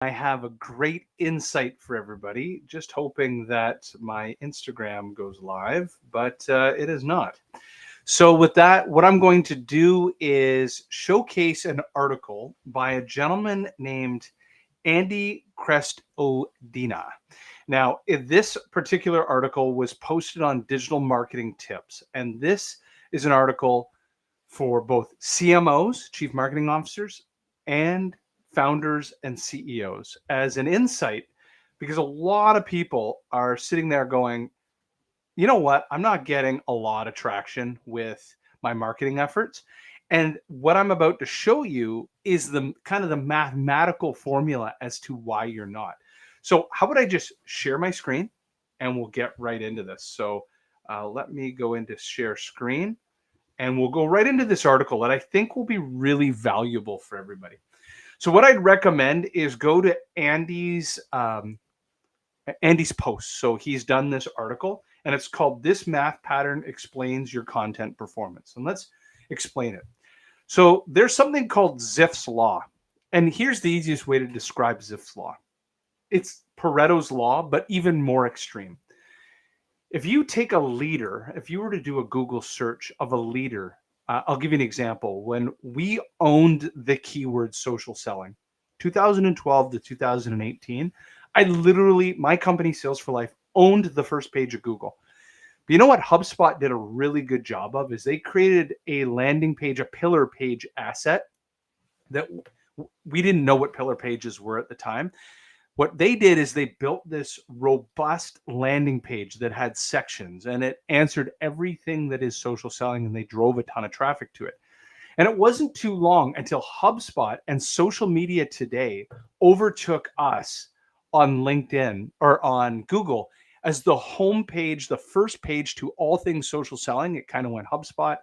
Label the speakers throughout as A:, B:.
A: I have a great insight for everybody. Just hoping that my Instagram goes live, but it is not. So, with that, what I'm going to do is showcase an article by a gentleman named Andy Crestodina. Now, this particular article was posted on Digital Marketing Tips, and this is an article for both CMOs, Chief Marketing Officers, and founders and CEOs as an insight because a lot of people are sitting there going, you know what? I'm not getting a lot of traction with my marketing efforts. And what I'm about to show you is the kind of the mathematical formula as to why you're not. So, how about I just share my screen and we'll get right into this? So, let me go into share screen and we'll go right into this article that I think will be really valuable for everybody. So, what I'd recommend is go to Andy's post. So he's done this article and it's called This Math Pattern Explains Your Content Performance. And let's explain it. So there's something called Zipf's law. And here's the easiest way to describe Zipf's law. It's Pareto's law, but even more extreme. If you take a leader, if you were to do a Google search of a leader, I'll give you an example. When we owned the keyword social selling, 2012 to 2018, I literally, my company Sales for Life owned the first page of Google. But you know what HubSpot did a really good job of is they created a landing page, a pillar page asset that we didn't know what pillar pages were at the time. What they did is they built this robust landing page that had sections and it answered everything that is social selling and they drove a ton of traffic to it. And it wasn't too long until HubSpot and social media today overtook us on LinkedIn or on Google as the homepage, the first page to all things social selling. It kind of went HubSpot,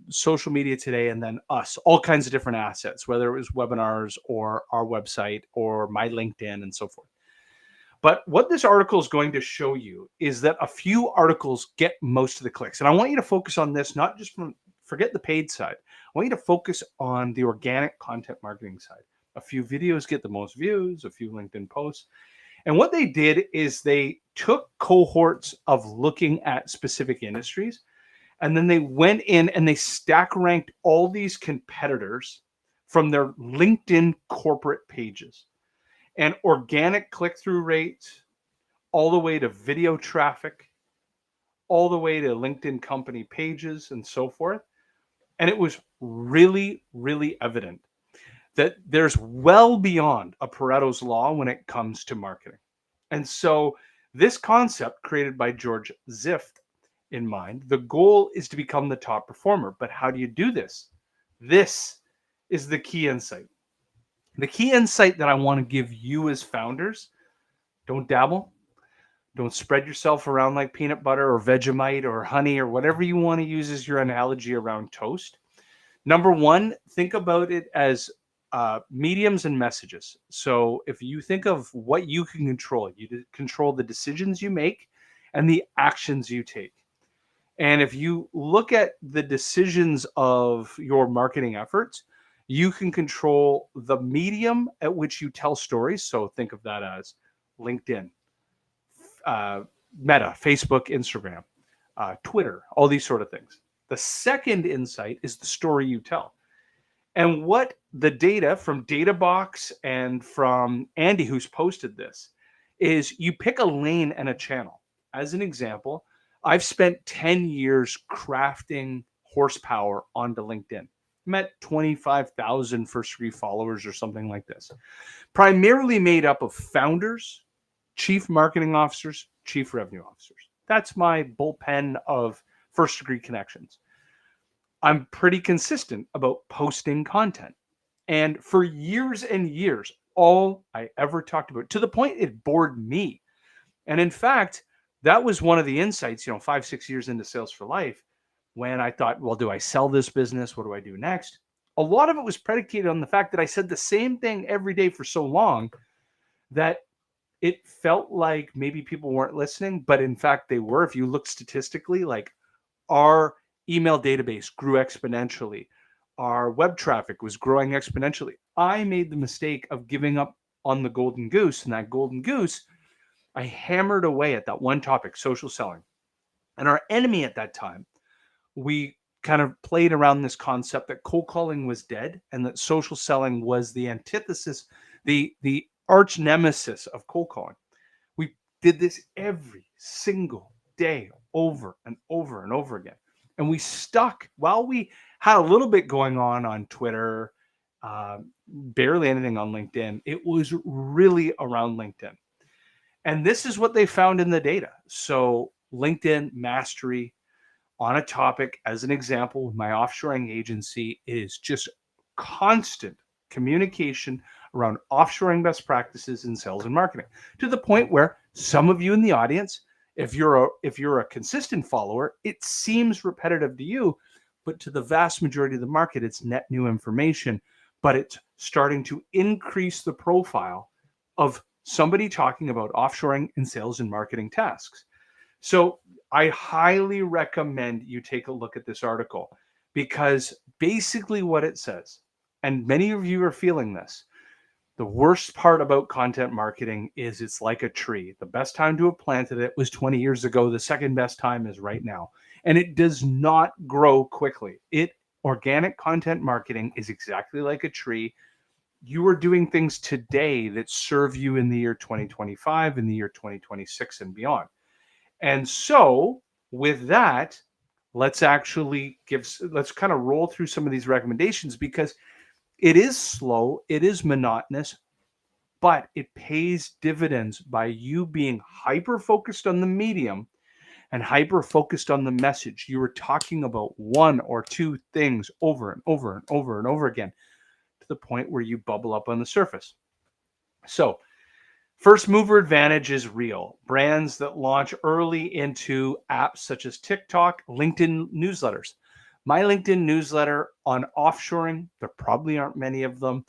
A: social media today, and then us, all kinds of different assets, whether it was webinars or our website or my LinkedIn and so forth. But what this article is going to show you is that a few articles get most of the clicks. And I want you to focus on this, not just from, forget the paid side. I want you to focus on the organic content marketing side. A few videos get the most views, a few LinkedIn posts. And what they did is they took cohorts of looking at specific industries, and then they went in and they stack ranked all these competitors from their LinkedIn corporate pages. And organic click-through rates, all the way to video traffic, all the way to LinkedIn company pages and so forth. And it was really, really evident that there's well beyond a Pareto's law when it comes to marketing. And so this concept created by George Ziff in mind, the goal is to become the top performer. But how do you do this? This is the key insight. The key insight that I want to give you as founders, don't dabble. Don't spread yourself around like peanut butter or Vegemite or honey or whatever you want to use as your analogy around toast. Number one, think about it as mediums and messages. So if you think of what you can control, you control the decisions you make and the actions you take. And if you look at the decisions of your marketing efforts, you can control the medium at which you tell stories. So think of that as LinkedIn, Meta, Facebook, Instagram, Twitter, all these sort of things. The second insight is the story you tell. And what the data from DataBox and from Andy, who's posted this, is you pick a lane and a channel. As an example, I've spent 10 years crafting horsepower onto LinkedIn. Met 25,000 first degree followers or something like this. Primarily made up of founders, chief marketing officers, chief revenue officers. That's my bullpen of first degree connections. I'm pretty consistent about posting content. And for years and years, all I ever talked about, to the point it bored me. And in fact, that was one of the insights, 5-6 years into Sales for Life, when I thought, well, do I sell this business? What do I do next? A lot of it was predicated on the fact that I said the same thing every day for so long that it felt like maybe people weren't listening, but in fact they were. If you look statistically, like our email database grew exponentially. our web traffic was growing exponentially. I made the mistake of giving up on the golden goose, and that golden goose, I hammered away at that one topic, social selling. And our enemy at that time, we kind of played around this concept that cold calling was dead and that social selling was the antithesis, the arch nemesis of cold calling. We did this every single day over and over and over again. And we stuck while we had a little bit going on Twitter, barely anything on LinkedIn. It was really around LinkedIn. And this is what they found in the data. So LinkedIn mastery on a topic, as an example, with my offshoring agency, is just constant communication around offshoring best practices in sales and marketing, to the point where some of you in the audience, if you're a consistent follower, it seems repetitive to you, but to the vast majority of the market, it's net new information, but it's starting to increase the profile of somebody talking about offshoring in sales and marketing tasks. So I highly recommend you take a look at this article, because basically what it says, and many of you are feeling this, the worst part about content marketing is it's like a tree. The best time to have planted it was 20 years ago. The second best time is right now. And it does not grow quickly. Organic content marketing is exactly like a tree. You are doing things today that serve you in the year 2025, in the year 2026 and beyond. And so with that, let's kind of roll through some of these recommendations, because it is slow, it is monotonous, but it pays dividends by you being hyper-focused on the medium and hyper-focused on the message. You are talking about one or two things over and over and over and over again, to the point where you bubble up on the surface. So first mover advantage is real. Brands that launch early into apps such as TikTok, LinkedIn newsletters. My LinkedIn newsletter on offshoring, there probably aren't many of them,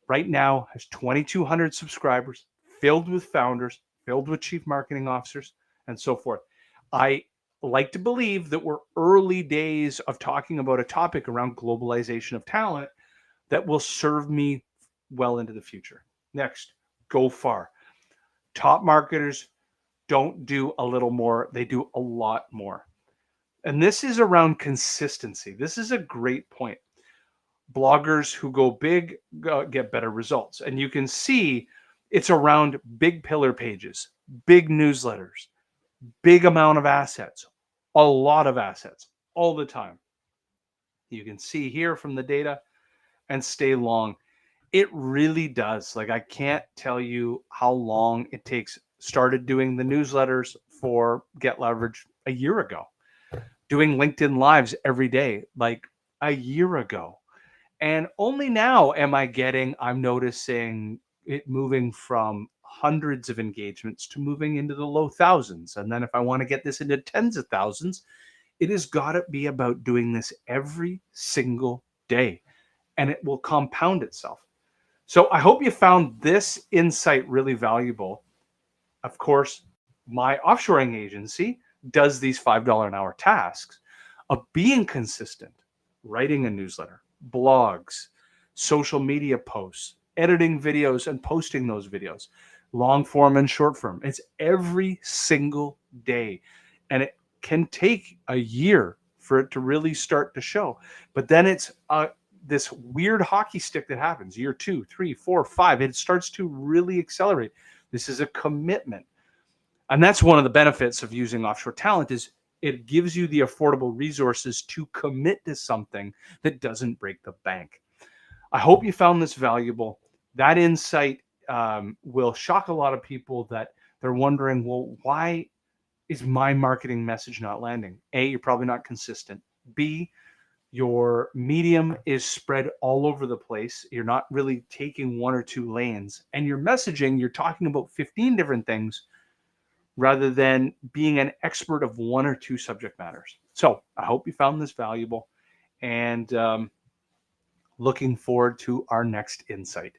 A: right now has 2,200 subscribers, filled with founders, filled with chief marketing officers, and so forth. I like to believe that we're early days of talking about a topic around globalization of talent that will serve me well into the future. Next, go far. Top marketers don't do a little more, they do a lot more. And this is around consistency. This is a great point. Bloggers who go big get better results. And you can see it's around big pillar pages, big newsletters, big amount of assets, a lot of assets all the time. You can see here from the data, and stay long. It really does. Like, I can't tell you how long it takes. Started doing the newsletters for Get Leverage a year ago, doing LinkedIn Lives every day, like a year ago. And only now I'm noticing it moving from hundreds of engagements to moving into the low thousands. And then if I want to get this into tens of thousands, it has got to be about doing this every single day, and it will compound itself. So I hope you found this insight really valuable. Of course, my offshoring agency does these $5 an hour tasks of being consistent, writing a newsletter, blogs, social media posts, editing videos and posting those videos, long form and short form. It's every single day. And it can take a year for it to really start to show. But then it's this weird hockey stick that happens year 2, 3, 4, 5. It starts to really accelerate. This is a commitment. And that's one of the benefits of using offshore talent, is it gives you the affordable resources to commit to something that doesn't break the bank. I hope you found this valuable. That insight will shock a lot of people, that they're wondering, well, why is my marketing message not landing? A, you're probably not consistent. B, your medium is spread all over the place. You're not really taking one or two lanes. And your messaging, you're talking about 15 different things rather than being an expert of one or two subject matters. So I hope you found this valuable, and looking forward to our next insight.